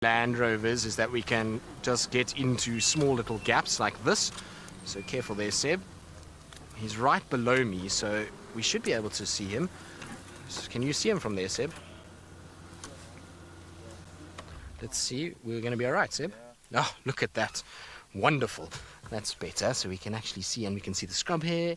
Land Rovers is that we can just get into small little gaps like this. So careful there, Seb. He's right below me, so we should be able to see him. So can you see him from there, Seb? Let's see. We're going to be all right, Seb. Oh, look at that. Wonderful. That's better. So we can actually see, and we can see the scrub here.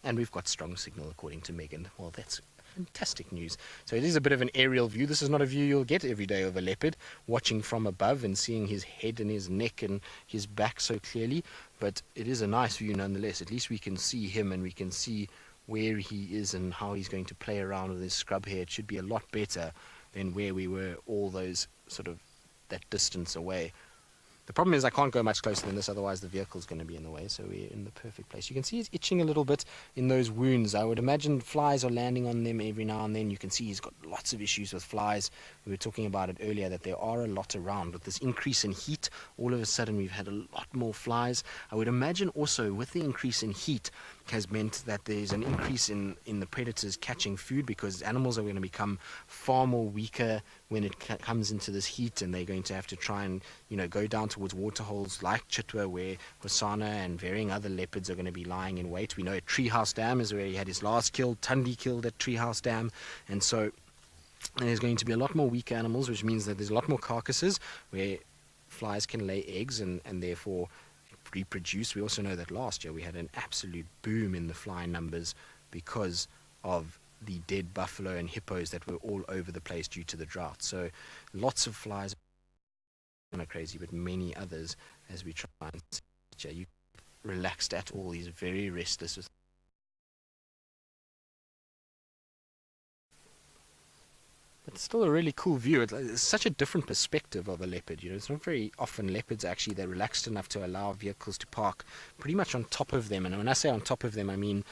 And we've got strong signal according to Megan. Well, that's fantastic news. So it is a bit of an aerial view. This is not a view you'll get every day of a leopard, watching from above and seeing his head and his neck and his back so clearly. But it is a nice view nonetheless. At least we can see him and we can see where he is and how he's going to play around with his scrub here. It should be a lot better than where we were all those sort of that distance away. The problem is I can't go much closer than this, otherwise the vehicle's going to be in the way, so we're in the perfect place. You can see he's itching a little bit in those wounds. I would imagine flies are landing on them every now and then. You can see he's got lots of issues with flies. We were talking about it earlier, that there are a lot around. With this increase in heat, all of a sudden we've had a lot more flies. I would imagine also with the increase in heat has meant that there's an increase in the predators catching food, because animals are going to become far more weaker when it comes into this heat, and they're going to have to try and go down towards waterholes like Chitwa, where Hosana and varying other leopards are going to be lying in wait. We know at Treehouse Dam is where he had his last kill. Tundi killed at Treehouse Dam, and so there's going to be a lot more weak animals, which means that there's a lot more carcasses where flies can lay eggs and therefore reproduce. We also know that last year we had an absolute boom in the fly numbers because of the dead buffalo and hippos that were all over the place due to the drought. So lots of flies, not crazy, but many others as we try and see. You relaxed at all. He's very restless. But it's still a really cool view. It's such a different perspective of a leopard. It's not very often leopards actually, they're relaxed enough to allow vehicles to park pretty much on top of them. And when I say on top of them, I mean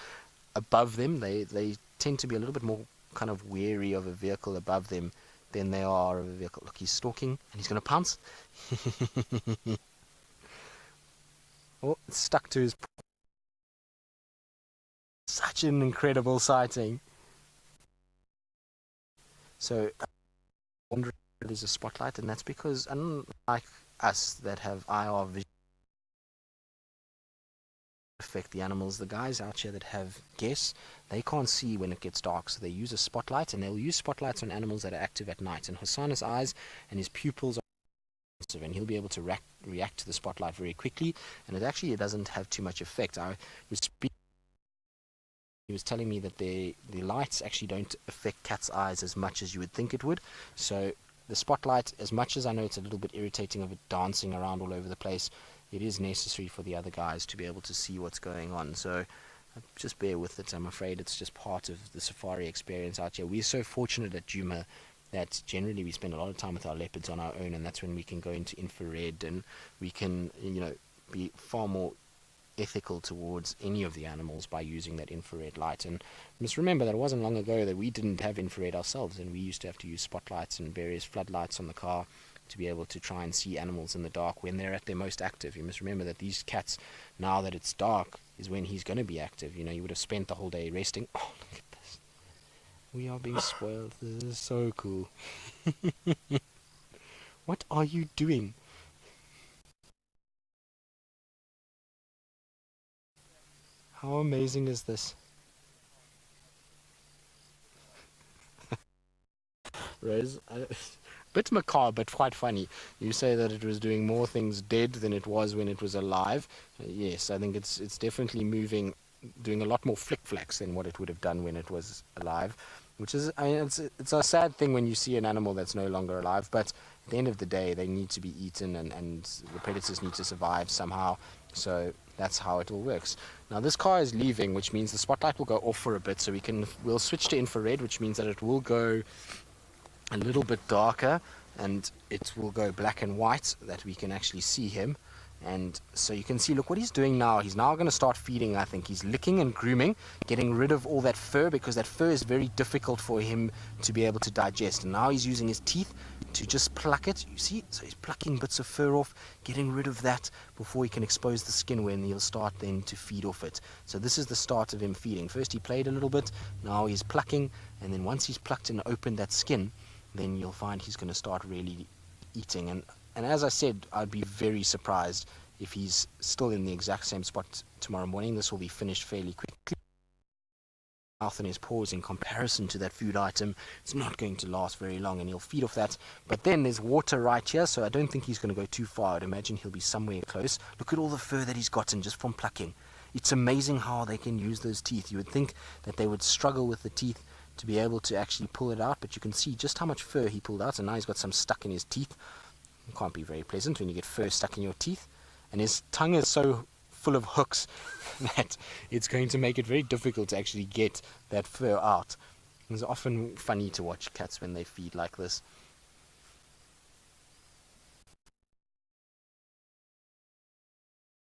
above them. They tend to be a little bit more kind of wary of a vehicle above them than they are of a vehicle. Look, he's stalking and he's going to pounce. Oh, it's stuck to his... Such an incredible sighting. So I wonder if there's a spotlight, and that's because unlike us that have IR vision affect the animals, the guys out here that have guess, they can't see when it gets dark, so they use a spotlight, and they'll use spotlights on animals that are active at night. And Hosana's eyes and his pupils are sensitive, and he'll be able to react to the spotlight very quickly, and it doesn't have too much effect. He was telling me that the lights actually don't affect cats' eyes as much as you would think it would. So the spotlight, as much as I know it's a little bit irritating of it dancing around all over the place, it is necessary for the other guys to be able to see what's going on. So just bear with it. I'm afraid it's just part of the safari experience out here. We're so fortunate at Djuma that generally we spend a lot of time with our leopards on our own, and that's when we can go into infrared and we can be far more ethical towards any of the animals by using that infrared light. And you must remember that it wasn't long ago that we didn't have infrared ourselves, and we used to have to use spotlights and various floodlights on the car to be able to try and see animals in the dark when they're at their most active. You must remember that these cats, now that it's dark, is when he's going to be active. You would have spent the whole day resting. Oh, look at this. We are being spoiled. This is so cool. What are you doing? How amazing is this? Rose, bit macabre, but quite funny. You say that it was doing more things dead than it was when it was alive. Yes, I think it's definitely moving, doing a lot more flick-flacks than what it would have done when it was alive. Which is, it's a sad thing when you see an animal that's no longer alive, but at the end of the day, they need to be eaten, and the predators need to survive somehow. So that's how it all works. Now this car is leaving, which means the spotlight will go off for a bit, so we'll switch to infrared, which means that it will go a little bit darker and it will go black and white, that we can actually see him. And so you can see, look what he's doing now. He's now going to start feeding. I think he's licking and grooming, getting rid of all that fur, because that fur is very difficult for him to be able to digest. And now he's using his teeth to just pluck it. You see, so he's plucking bits of fur off, getting rid of that before he can expose the skin, when he'll start then to feed off it. So this is the start of him feeding. First he played a little bit, now he's plucking, and then once he's plucked and opened that skin, then you'll find he's going to start really eating. And as I said, I'd be very surprised if he's still in the exact same spot tomorrow morning. This will be finished fairly quickly. Mouth and his paws in comparison to that food item, it's not going to last very long, and he'll feed off that. But then there's water right here, so I don't think he's going to go too far. I'd imagine he'll be somewhere close. Look at all the fur that he's gotten just from plucking. It's amazing how they can use those teeth. You would think that they would struggle with the teeth to be able to actually pull it out, but you can see just how much fur he pulled out, and now he's got some stuck in his teeth. It can't be very pleasant when you get fur stuck in your teeth, and his tongue is so full of hooks that it's going to make it very difficult to actually get that fur out. It's often funny to watch cats when they feed like this.